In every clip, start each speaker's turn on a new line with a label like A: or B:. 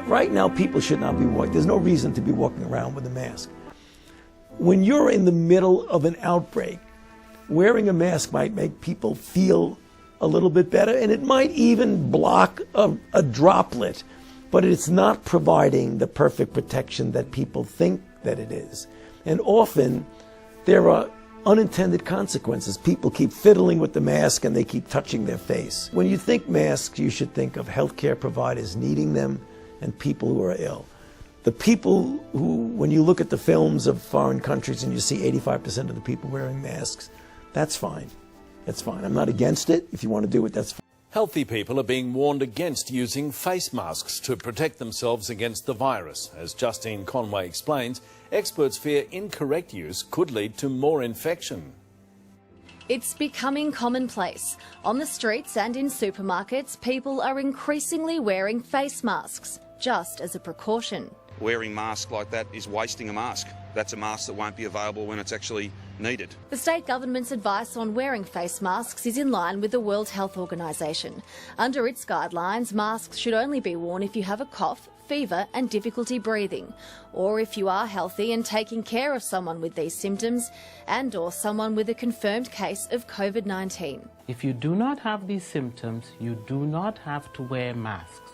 A: right now people should not be walking. There's no reason to be walking around with a mask. When you're in the middle of an outbreak, wearing a mask might make people feel a little bit better, and it might even block a droplet, but it's not providing the perfect protection that people think that it is. And often there are unintended consequences. People keep fiddling with the mask and they keep touching their face. When you think masks, you should think of healthcare providers needing them and people who are ill. The people who, when you look at the films of foreign countries and you see 85% of the people wearing masks, that's fine. That's fine. I'm not against it. If you want to do it, that's fine.
B: Healthy people are being warned against using face masks to protect themselves against the virus. As Justine Conway explains, experts fear incorrect use could lead to more infection.
C: It's becoming commonplace. On the streets and in supermarkets, people are increasingly wearing face masks, just as a precaution.
D: Wearing a mask like that is wasting a mask. That's a mask that won't be available when it's actually needed.
C: The state government's advice on wearing face masks is in line with the World Health Organization. Under its guidelines, masks should only be worn if you have a cough, fever and difficulty breathing, or if you are healthy and taking care of someone with these symptoms and/or someone with a confirmed case of COVID-19.
E: If you do not have these symptoms, you do not have to wear masks,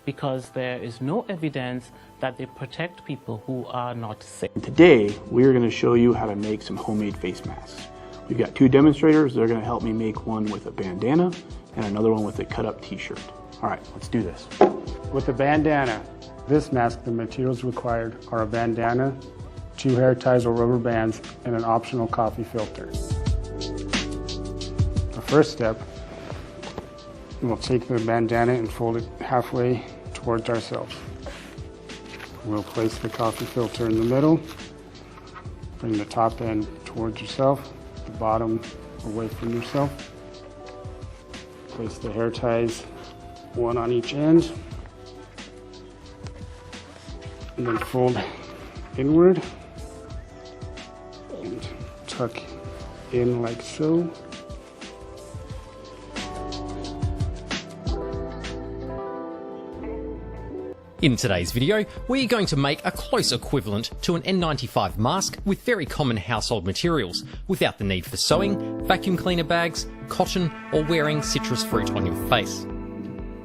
E: because there is no evidence that they protect people who are not sick.
F: Today, we're going to show you how to make some homemade face masks. We've got two demonstrators. They're going to help me make one with a bandana and another one with a cut-up t-shirt. All right, let's do this.
G: With the bandana, this mask, the materials required are a bandana, 2 hair ties or rubber bands, and an optional coffee filter. The first step, we'll take the bandana and fold it halfway towards ourselves. We'll place the coffee filter in the middle, bring the top end towards yourself, the bottom away from yourself. Place the hair ties, one on each end, and then fold inward and tuck in like so.
H: In today's video, we're going to make a close equivalent to an N95 mask with very common household materials, without the need for sewing, vacuum cleaner bags, cotton, or wearing citrus fruit on your face.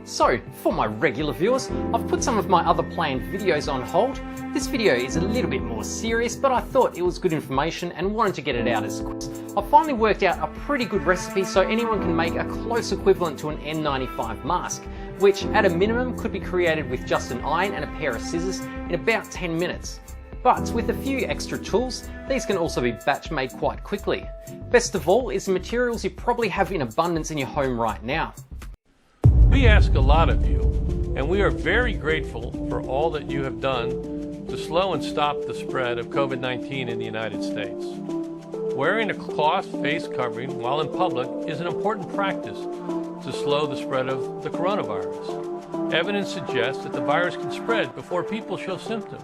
H: So, for my regular viewers, I've put some of my other planned videos on hold. This video is a little bit more serious, but I thought it was good information and wanted to get it out as quick. I've finally worked out a pretty good recipe so anyone can make a close equivalent to an N95 mask, which at a minimum could be created with just an iron and a pair of scissors in about 10 minutes. But with a few extra tools, these can also be batch made quite quickly. Best of all is the materials you probably have in abundance in your home right now.
I: We ask a lot of you, and we are very grateful for all that you have done to slow and stop the spread of COVID-19 in the United States. Wearing a cloth face covering while in public is an important practice to slow the spread of the coronavirus. Evidence suggests that the virus can spread before people show symptoms,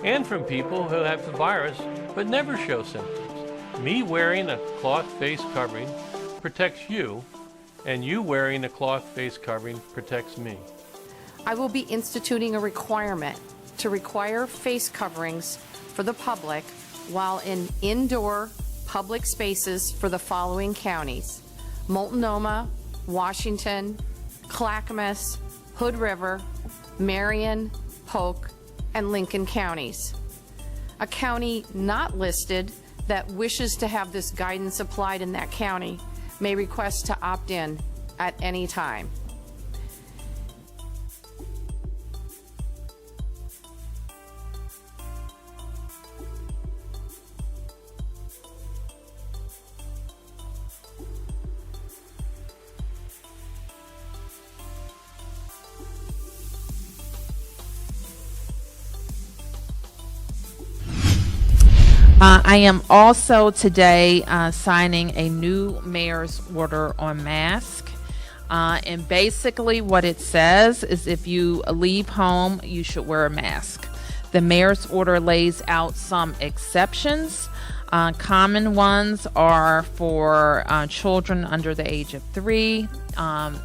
I: and from people who have the virus but never show symptoms. Me wearing a cloth face covering protects you, and you wearing a cloth face covering protects me.
J: I will be instituting a requirement to require face coverings for the public while in indoor public spaces for the following counties: Multnomah, Washington, Clackamas, Hood River, Marion, Polk, and Lincoln counties. A county not listed that wishes to have this guidance applied in that county may request to opt in at any time.
K: I am also today signing a new mayor's order on masks. And basically what it says is if you leave home, you should wear a mask. The mayor's order lays out some exceptions. Common ones are for children under the age of 3,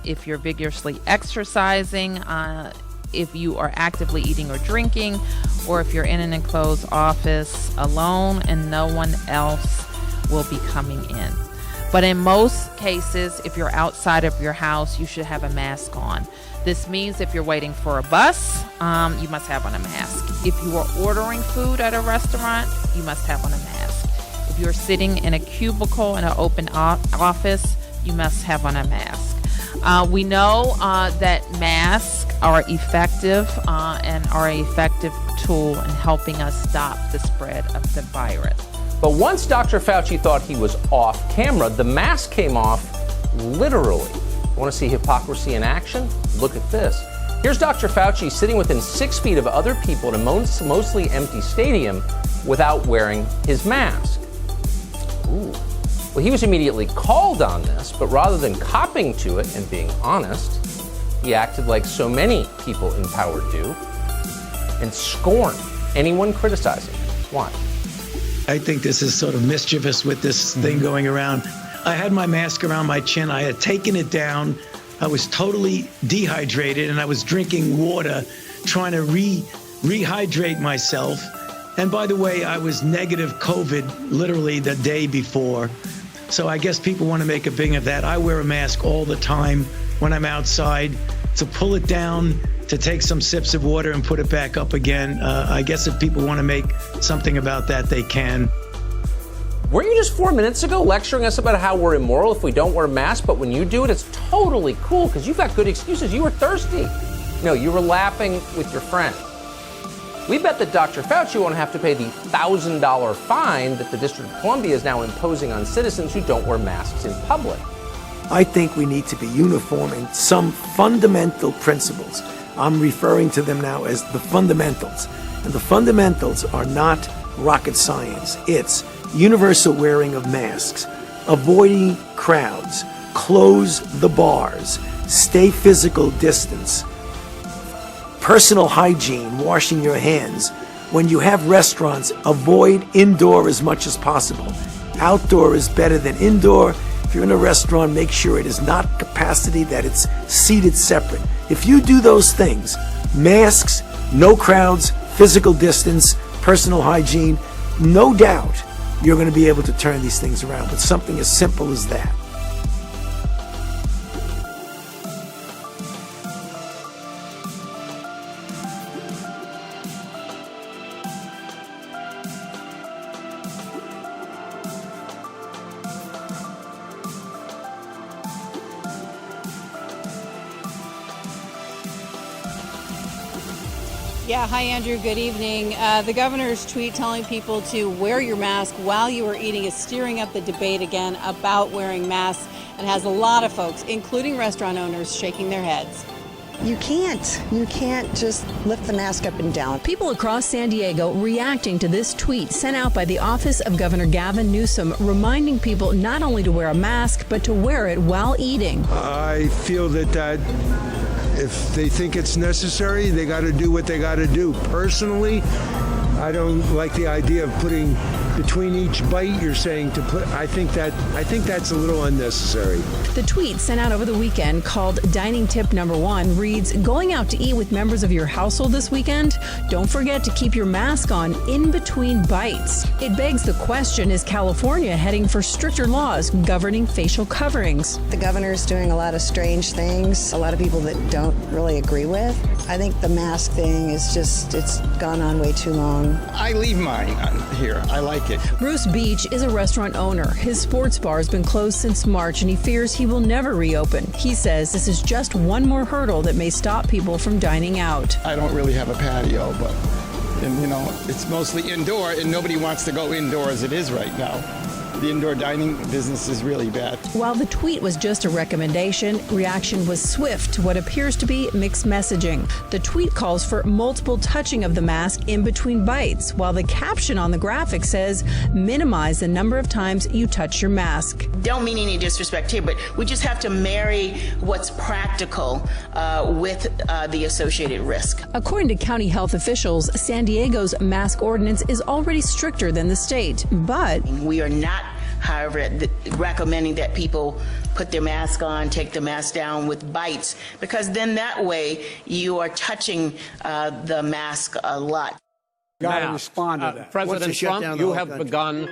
K: if you're vigorously exercising, if you are actively eating or drinking, or if you're in an enclosed office alone and no one else will be coming in. But in most cases, if you're outside of your house, you should have a mask on. This means if you're waiting for a bus, you must have on a mask. If you are ordering food at a restaurant, you must have on a mask. If you're sitting in a cubicle in an open office, you must have on a mask. We know that masks are effective and are an effective tool in helping us stop the spread of the virus.
L: But once Dr. Fauci thought he was off camera, the mask came off literally. Want to see hypocrisy in action? Look at this. Here's Dr. Fauci sitting within 6 feet of other people in a mostly empty stadium without wearing his mask. Ooh. Well, he was immediately called on this, but rather than copping to it and being honest, he acted like so many people in power do and scorned anyone criticizing him. Why?
A: I think this is sort of mischievous with this thing going around. I had my mask around my chin. I had taken it down. I was totally dehydrated, and I was drinking water, trying to rehydrate myself. And by the way, I was negative COVID literally the day before. So I guess people want to make a big of that. I wear a mask all the time when I'm outside. To pull it down, to take some sips of water and put it back up again. I guess if people want to make something about that, they can.
L: Weren't you just 4 minutes ago lecturing us about how we're immoral if we don't wear masks, but when you do it, it's totally cool because you've got good excuses. You were thirsty. No, you were laughing with your friend. We bet that Dr. Fauci won't have to pay the $1,000 fine that the District of Columbia is now imposing on citizens who don't wear masks in public.
A: I think we need to be uniform in some fundamental principles. I'm referring to them now as the fundamentals. And the fundamentals are not rocket science. It's universal wearing of masks, avoiding crowds, close the bars, stay physical distance, personal hygiene, washing your hands. When you have restaurants, avoid indoor as much as possible. Outdoor is better than indoor. If you're in a restaurant, make sure it is not capacity, that it's seated separate. If you do those things, masks, no crowds, physical distance, personal hygiene, no doubt you're going to be able to turn these things around. But something as simple as that.
M: Yeah, hi Andrew, good evening. The governor's tweet telling people to wear your mask while you are eating is stirring up the debate again about wearing masks and has a lot of folks, including restaurant owners, shaking their heads.
N: You can't just lift the mask up and down.
O: People across San Diego reacting to this tweet sent out by the office of Governor Gavin Newsom, reminding people not only to wear a mask, but to wear it while eating.
P: I feel that if they think it's necessary, they got to do what they got to do. Personally, I don't like the idea of putting between each bite you're saying to put. I think that's a little unnecessary.
O: The tweet sent out over the weekend called Dining Tip Number 1 reads, going out to eat with members of your household this weekend? Don't forget to keep your mask on in between bites. It begs the question, is California heading for stricter laws governing facial coverings?
N: The governor's doing a lot of strange things, a lot of people that don't really agree with. I think the mask thing is just, it's gone on way too long.
Q: I leave mine here. I like it.
O: Bruce Beach is a restaurant owner. His sports bar has been closed since March and he fears he will never reopen. He says this is just one more hurdle that may stop people from dining out.
Q: I don't really have a patio, but it's mostly indoor and nobody wants to go indoor as it is right now. The indoor dining business is really bad.
O: While the tweet was just a recommendation, reaction was swift to what appears to be mixed messaging. The tweet calls for multiple touching of the mask in between bites, while the caption on the graphic says, minimize the number of times you touch your mask.
R: Don't mean any disrespect here, but we just have to marry what's practical with the associated risk.
O: According to county health officials, San Diego's mask ordinance is already stricter than the state, but
R: we are not however, recommending that people put their mask on, take the mask down with bites, because then that way you are touching the mask a lot.
S: Got to respond to that. President Trump, you have begun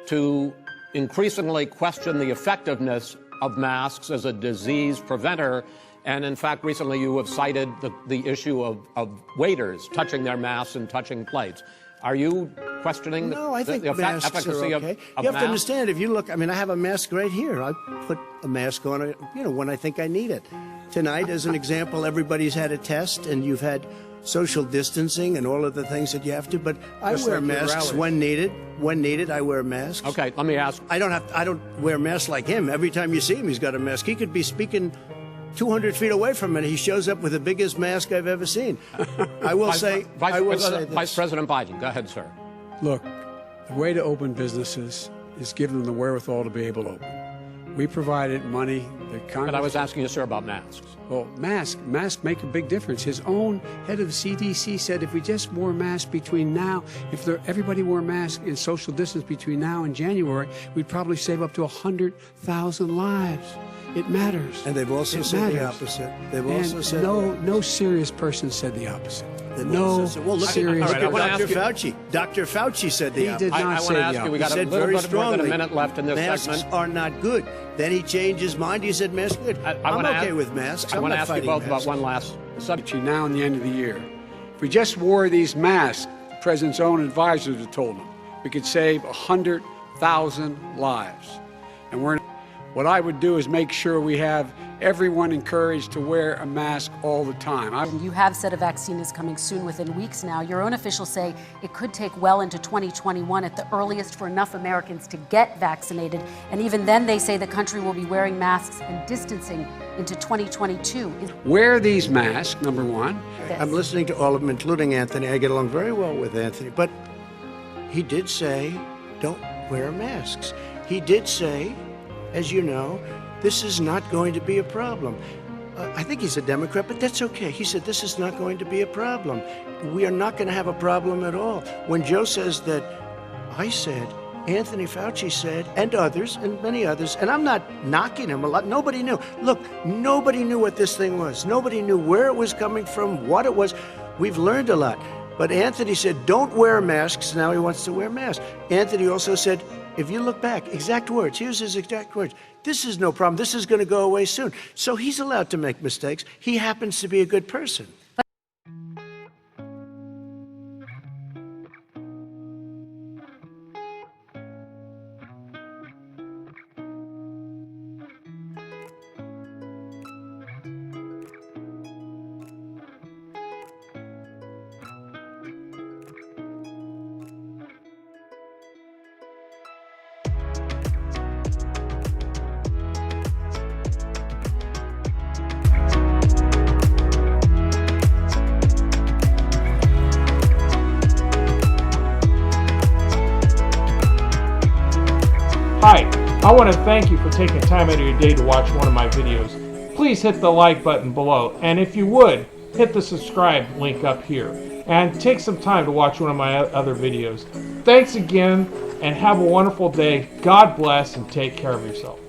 S: to increasingly question the effectiveness of masks as a disease preventer. And in fact, recently you have cited the issue of waiters touching their masks and touching plates. Are you questioning
T: No, I think
S: the
T: masks
S: efficacy
T: are okay.
S: of
T: You have
S: masks?
T: to understand, if you look, I mean, I have a mask right here. I put a mask on, when I think I need it. Tonight, as an example, everybody's had a test, and you've had social distancing and all of the things that you have to, but I
S: Just
T: wear
S: like your
T: masks
S: rallies.
T: when needed. When needed, I wear masks.
S: Okay, let me ask.
T: I don't wear masks like him. Every time you see him, he's got a mask. He could be speaking 200 feet away from it. He shows up with the biggest mask I've ever seen. I will say
S: Vice President Biden, go ahead, sir.
G: Look, the way to open businesses is give them the wherewithal to be able to open. We provided money.
S: But I was asking you, sir, about masks.
G: Well, masks make a big difference. His own head of the CDC said if we just wore masks between now, everybody wore masks in social distance between now and January, we'd probably save up to 100,000 lives. It matters.
T: And they've also said the opposite. They've also said
G: no serious person said the opposite.
T: Well, look
G: serious.
T: at Dr. Fauci. Dr. Fauci said the
G: He
T: opposite.
G: did not say the opposite.
S: We got
T: He said
S: a little
T: very
S: bit more than a
T: strongly,
S: minute left in this
T: masks
S: segment.
T: are not good. Then he changed his mind. He said masks are good. I'm okay with masks.
S: I
T: I'm
S: want to
T: not
S: ask you
T: fighting
S: both
T: masks.
S: about one last subject.
G: Between now and the end of the year, if we just wore these masks, the president's own advisors have told him, we could save 100,000 lives. And what I would do is make sure we have everyone encouraged to wear a mask all the time.
U: You have said a vaccine is coming soon, within weeks now. Your own officials say it could take well into 2021 at the earliest for enough Americans to get vaccinated. And even then, they say the country will be wearing masks and distancing into 2022.
G: Wear these masks, number one.
T: I'm listening to all of them, including Anthony. I get along very well with Anthony. But he did say, don't wear masks. He did say, as you know, this is not going to be a problem. I think he's a Democrat, but that's okay. He said this is not going to be a problem. We are not going to have a problem at all. When Joe says that, I said, Anthony Fauci said, and others, and many others, and I'm not knocking him a lot. Nobody knew. Look, nobody knew what this thing was. Nobody knew where it was coming from, what it was. We've learned a lot. But Anthony said, don't wear masks. Now he wants to wear masks. Anthony also said, if you look back, exact words, here's his exact words. This is no problem. This is going to go away soon. So he's allowed to make mistakes. He happens to be a good person.
V: Hi, I want to thank you for taking time out of your day to watch one of my videos. Please hit the like button below, and if you would, hit the subscribe link up here, and take some time to watch one of my other videos. Thanks again, and have a wonderful day. God bless, and take care of yourself.